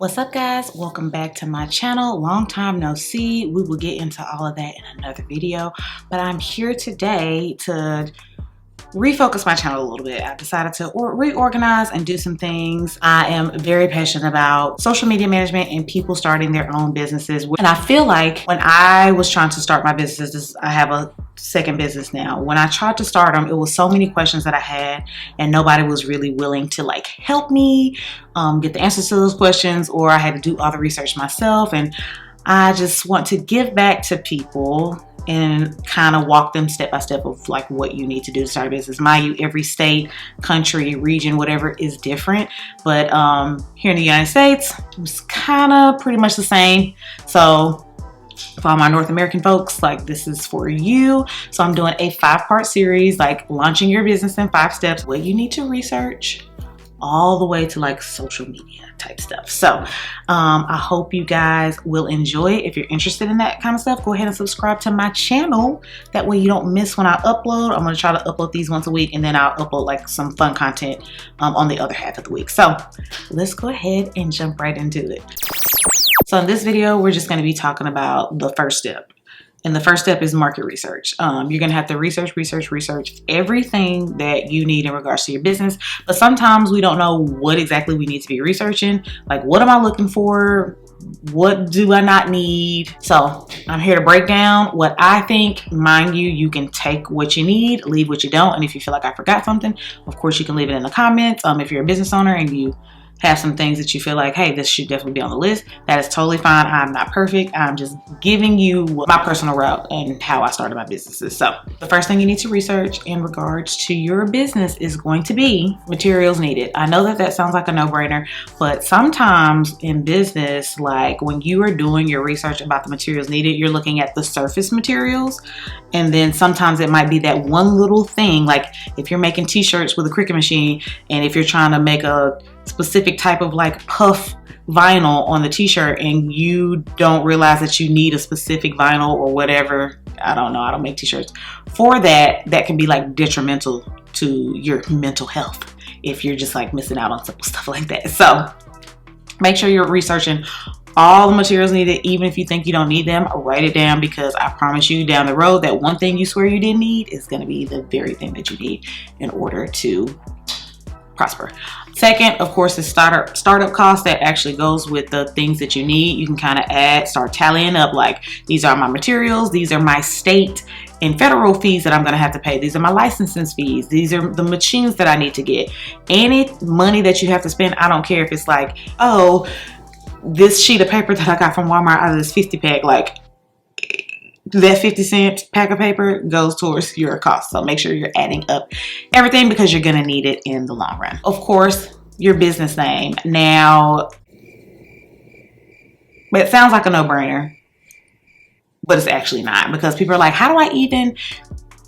What's up, guys? Welcome back to my channel. Long time no see. We will get into all of that in another video, but I'm here today to refocus my channel a little bit. I decided to reorganize and do some things. I am very passionate about social media management and people starting their own businesses. And I feel like when I was trying to start my businesses, I have a second business now. When I tried to start them, it was so many questions that I had and nobody was really willing to like help me get the answers to those questions, or I had to do all the research myself. And I just want to give back to people and kind of walk them step by step of like what you need to do to start a business. Mind you, every state, country, region, whatever is different. But here in the United States, it's kind of pretty much the same. So for all my North American folks, like this is for you. So I'm doing a 5-part series, like launching your business in 5 steps, what you need to research, all the way to like social media type stuff. So I hope you guys will enjoy it. If you're interested in that kind of stuff, go ahead and subscribe to my channel. That way you don't miss when I upload. I'm going to try to upload these once a week, and then I'll upload like some fun content on the other half of the week. So let's go ahead and jump right into it. So in this video, we're just going to be talking about the first step. And the first step is market research. You're going to have to research everything that you need in regards to your business. But sometimes we don't know what exactly we need to be researching. Like, what am I looking for? What do I not need? So I'm here to break down what I think. Mind you, you can take what you need, leave what you don't. And if you feel like I forgot something, of course, you can leave it in the comments. If you're a business owner and you have some things that you feel like, hey, this should definitely be on the list, that is totally fine. I'm not perfect. I'm just giving you my personal route and how I started my businesses. So the first thing you need to research in regards to your business is going to be materials needed. I know that sounds like a no-brainer, but sometimes in business, like when you are doing your research about the materials needed, you're looking at the surface materials. And then sometimes it might be that one little thing, like if you're making t-shirts with a Cricut machine, and if you're trying to make a specific type of like puff vinyl on the t-shirt and you don't realize that you need a specific vinyl or whatever, I don't know, I don't make t-shirts for that can be like detrimental to your mental health if you're just like missing out on simple stuff like that. So make sure you're researching all the materials needed. Even if you think you don't need them, write it down, because I promise you down the road that one thing you swear you didn't need is going to be the very thing that you need in order to prosper. Second, of course, is startup cost. That actually goes with the things that you need. You can kind of start tallying up, like these are my materials, these are my state and federal fees that I'm going to have to pay, these are my licensing fees, these are the machines that I need to get. Any money that you have to spend, I don't care if it's like, oh, this sheet of paper that I got from Walmart out of this 50 pack, like that 50-cent pack of paper goes towards your cost. So make sure you're adding up everything, because you're going to need it in the long run. Of course, your business name. Now, it sounds like a no-brainer, but it's actually not, because people are like, how do I even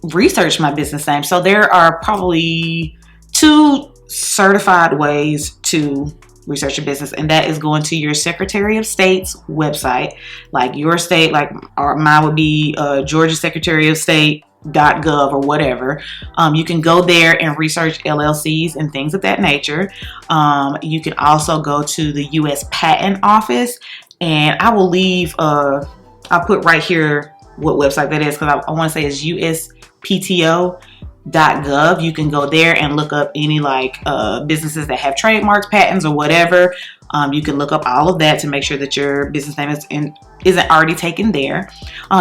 research my business name? So there are probably 2 certified ways to research your business, and that is going to your Secretary of State's website, like your state, like mine would be Georgia Secretary of State.gov or whatever. You can go there and research LLCs and things of that nature. You can also go to the U.S. Patent Office, and I will leave I'll put right here what website that is, because I want to say it's USPTO.gov. You can go there and look up any like businesses that have trademarks, patents, or whatever. You can look up all of that to make sure that your business name isn't already taken there.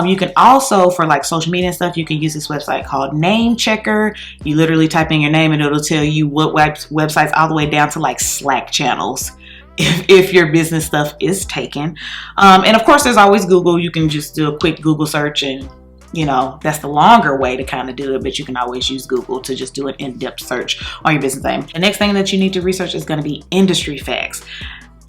You can also, for like social media and stuff, you can use this website called Name Checker. You literally type in your name and it'll tell you what websites, all the way down to like Slack channels, if your business stuff is taken. And of course, there's always Google. You can just do a quick Google search, and you know, that's the longer way to kind of do it, but you can always use Google to just do an in-depth search on your business name. The next thing that you need to research is going to be industry facts.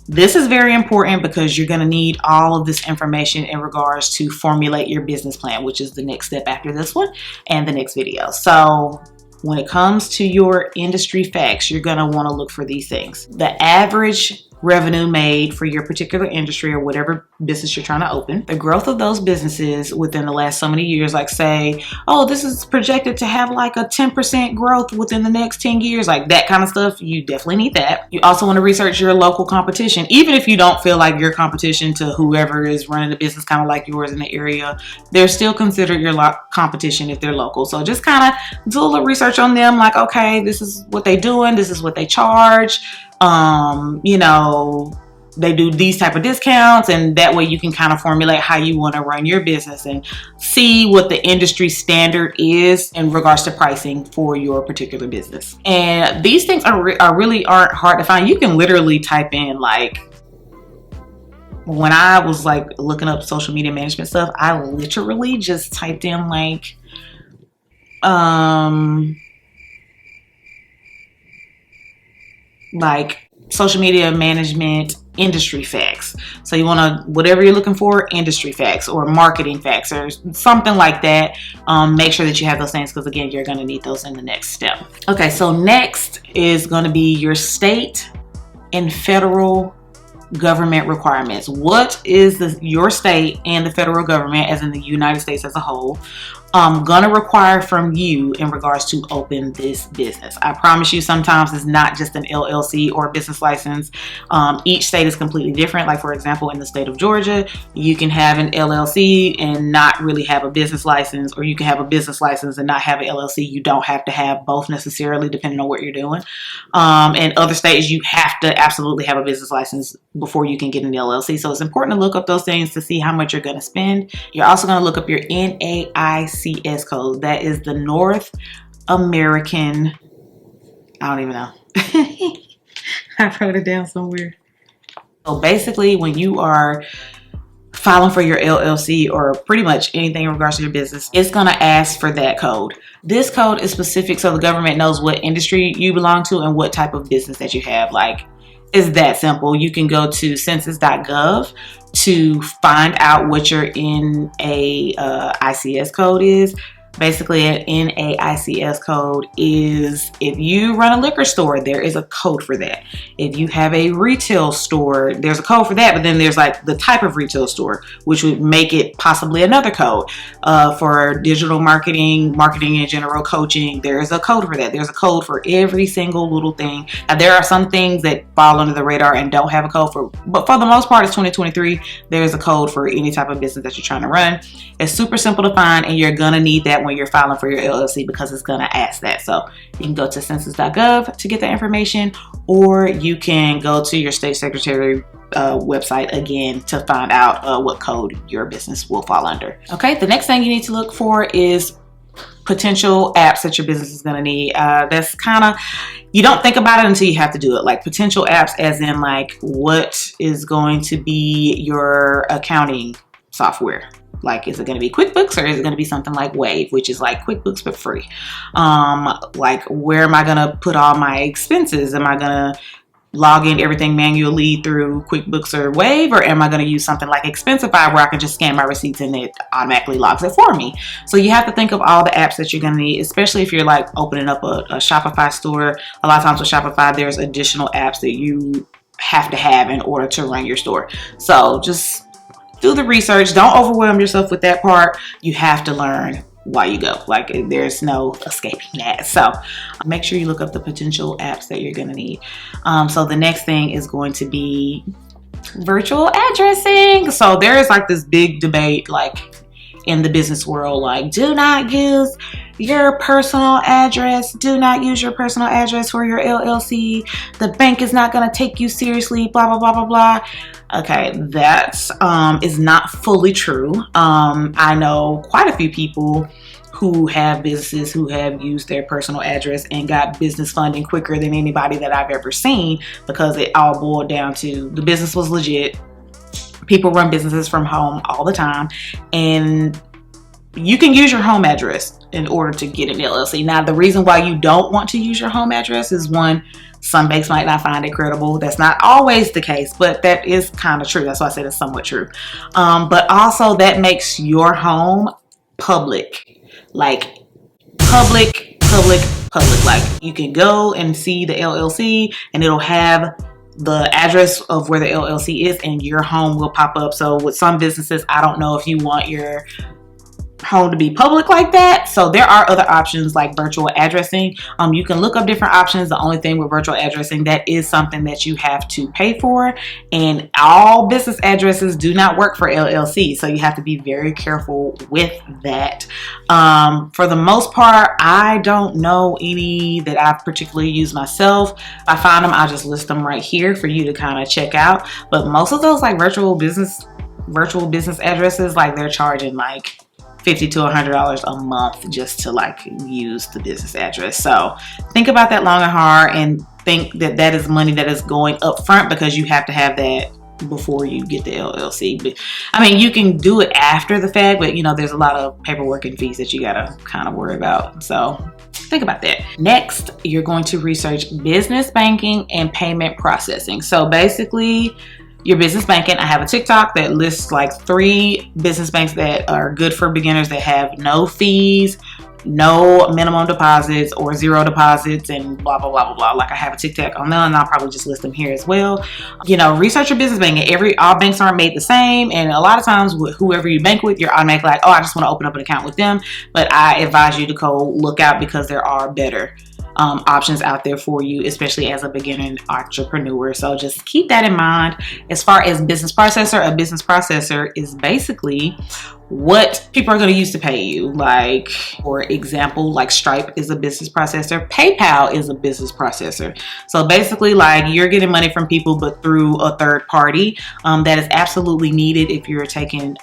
This is very important because you're going to need all of this information in regards to formulate your business plan, which is the next step after this one and the next video. So when it comes to your industry facts, you're going to want to look for these things. The average revenue made for your particular industry or whatever business you're trying to open. The growth of those businesses within the last so many years, like say, oh, this is projected to have like a 10% growth within the next 10 years, like that kind of stuff. You definitely need that. You also want to research your local competition. Even if you don't feel like your competition to whoever is running the business kind of like yours in the area, they're still considered your competition if they're local. So just kind of do a little research on them, like, okay, this is what they're doing, this is what they charge. You know, they do these type of discounts, and that way you can kind of formulate how you want to run your business and see what the industry standard is in regards to pricing for your particular business. And these things really aren't hard to find. You can literally type in, like, when I was like looking up social media management stuff, I literally just typed in like social media management industry facts. So you want to, whatever you're looking for, industry facts or marketing facts or something like that. Make sure that you have those things, because again, you're going to need those in the next step. Okay, so next is going to be your state and federal government requirements. What is your state and the federal government, as in the United States as a whole, gonna require from you in regards to open this business? I promise you, sometimes it's not just an LLC or business license. Each state is completely different. Like for example, in the state of Georgia, you can have an LLC and not really have a business license, or you can have a business license and not have an LLC. You don't have to have both necessarily, depending on what you're doing. In other states, you have to absolutely have a business license before you can get an LLC. So it's important to look up those things to see how much you're going to spend. You're also going to look up your NAICS code. That is the North American, I don't even know. I wrote it down somewhere. So basically, when you are filing for your LLC or pretty much anything in regards to your business, it's going to ask for that code. This code is specific so the government knows what industry you belong to and what type of business that you have. Like, it's that simple. You can go to census.gov to find out what your NAICS code is. Basically, an NAICS code is if you run a liquor store, there is a code for that. If you have a retail store, there's a code for that, but then there's like the type of retail store, which would make it possibly another code. For digital marketing, marketing in general, coaching, there's a code for that. There's a code for every single little thing. Now, there are some things that fall under the radar and don't have a code for, but for the most part, it's 2023. There's a code for any type of business that you're trying to run. It's super simple to find, and you're gonna need that when you're filing for your LLC, because it's going to ask that. So you can go to census.gov to get that information, or you can go to your state secretary website again to find out what code your business will fall under. Okay, the next thing you need to look for is potential apps that your business is going to need. That's kind of, you don't think about it until you have to do it. Like potential apps as in like, what is going to be your accounting software? Like, is it going to be QuickBooks, or is it going to be something like Wave, which is like QuickBooks but free? Like, where am I going to put all my expenses? Am I going to log in everything manually through QuickBooks or Wave, or am I going to use something like Expensify where I can just scan my receipts and it automatically logs it for me? So you have to think of all the apps that you're going to need, especially if you're like opening up a Shopify store. A lot of times with Shopify, there's additional apps that you have to have in order to run your store. So just do the research. Don't overwhelm yourself with that part. You have to learn while you go. Like, there's no escaping that. So make sure you look up the potential apps that you're going to need. So the next thing is going to be virtual addressing. So there is like this big debate, like in the business world, like, do not use your personal address. Do not use your personal address for your LLC. The bank is not going to take you seriously, blah, blah, blah, blah, blah. Okay, that is not fully true. I know quite a few people who have businesses who have used their personal address and got business funding quicker than anybody that I've ever seen, because it all boiled down to the business was legit. People run businesses from home all the time, and you can use your home address in order to get an LLC. Now, the reason why you don't want to use your home address is, one, some banks might not find it credible. That's not always the case, but that is kind of true. That's why I said it's somewhat true. But also that makes your home public. Like public. Like, you can go and see the LLC and it'll have the address of where the LLC is, and your home will pop up. So with some businesses, I don't know if you want your home to be public like that. So there are other options like virtual addressing. You can look up different options. The only thing with virtual addressing, that is something that you have to pay for, and all business addresses do not work for LLC, so you have to be very careful with that. For the most part, I don't know any that I've particularly used myself. If I find them, I'll just list them right here for you to kind of check out. But most of those like virtual business addresses, like they're charging like $50 to $100 a month just to like use the business address. So think about that long and hard, and think that that is money that is going up front, because you have to have that before you get the LLC. But I mean, you can do it after the fact, but you know, there's a lot of paperwork and fees that you gotta kind of worry about. So think about that. Next, you're going to research business banking and payment processing. So basically, your business banking, I have a TikTok that lists like 3 business banks that are good for beginners, that have no fees, no minimum deposits or 0 deposits, and blah, blah, blah, blah, blah. Like I have a TikTok on them, and I'll probably just list them here as well. You know, research your business banking. All banks aren't made the same, and a lot of times with whoever you bank with, you're automatically like, oh, I just want to open up an account with them. But I advise you to go look out, because there are better options out there for you, especially as a beginner entrepreneur. So just keep that in mind. As far as business processor, a business processor is basically what people are going to use to pay you. Like, for example, like Stripe is a business processor. PayPal is a business processor. So basically, like, you're getting money from people, but through a third party. That is absolutely needed if you're taking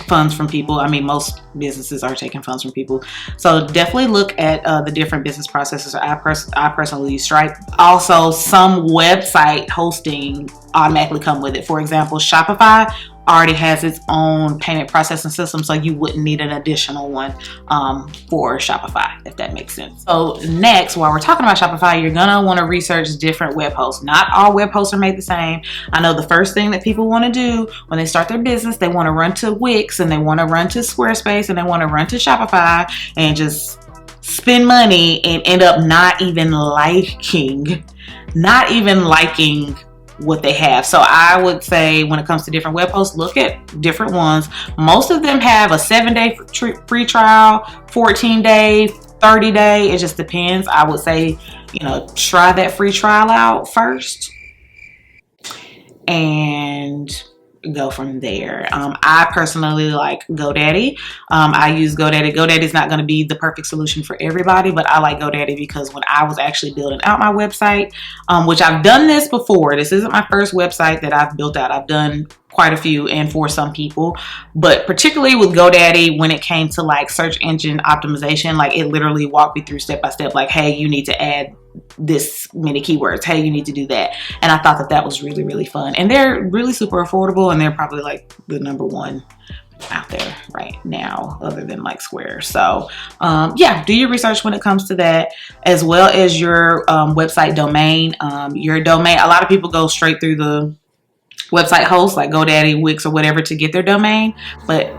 funds from people. I mean, most businesses are taking funds from people. So definitely look at the different business processors. I personally use Stripe. Also, some website hosting automatically come with it. For example, Shopify already has its own payment processing system, so you wouldn't need an additional one for Shopify, if that makes sense. So next, while we're talking about Shopify, you're gonna want to research different web hosts. Not all web hosts are made the same. I know the first thing that people want to do when they start their business, they want to run to Wix, and they want to run to Squarespace, and they want to run to Shopify, and just spend money and end up not even liking what they have. So I would say, when it comes to different web hosts, look at different ones. Most of them have a 7-day free trial, 14-day, 30-day. It just depends. I would say, you know, try that free trial out first and go from there. I personally like GoDaddy. I use GoDaddy. GoDaddy is not going to be the perfect solution for everybody, but I like GoDaddy because when I was actually building out my website, which I've done this before, this isn't my first website that I've built out. I've done quite a few, and for some people, but particularly with GoDaddy, when it came to like search engine optimization, like it literally walked me through step by step, like, hey, you need to add this many keywords, hey, you need to do that. And I thought that that was really, really fun, and they're really super affordable, and they're probably like the #1 out there right now, other than like Square. So yeah, do your research when it comes to that, as well as your website domain. Your domain, a lot of people go straight through the website hosts like GoDaddy, Wix, or whatever to get their domain, but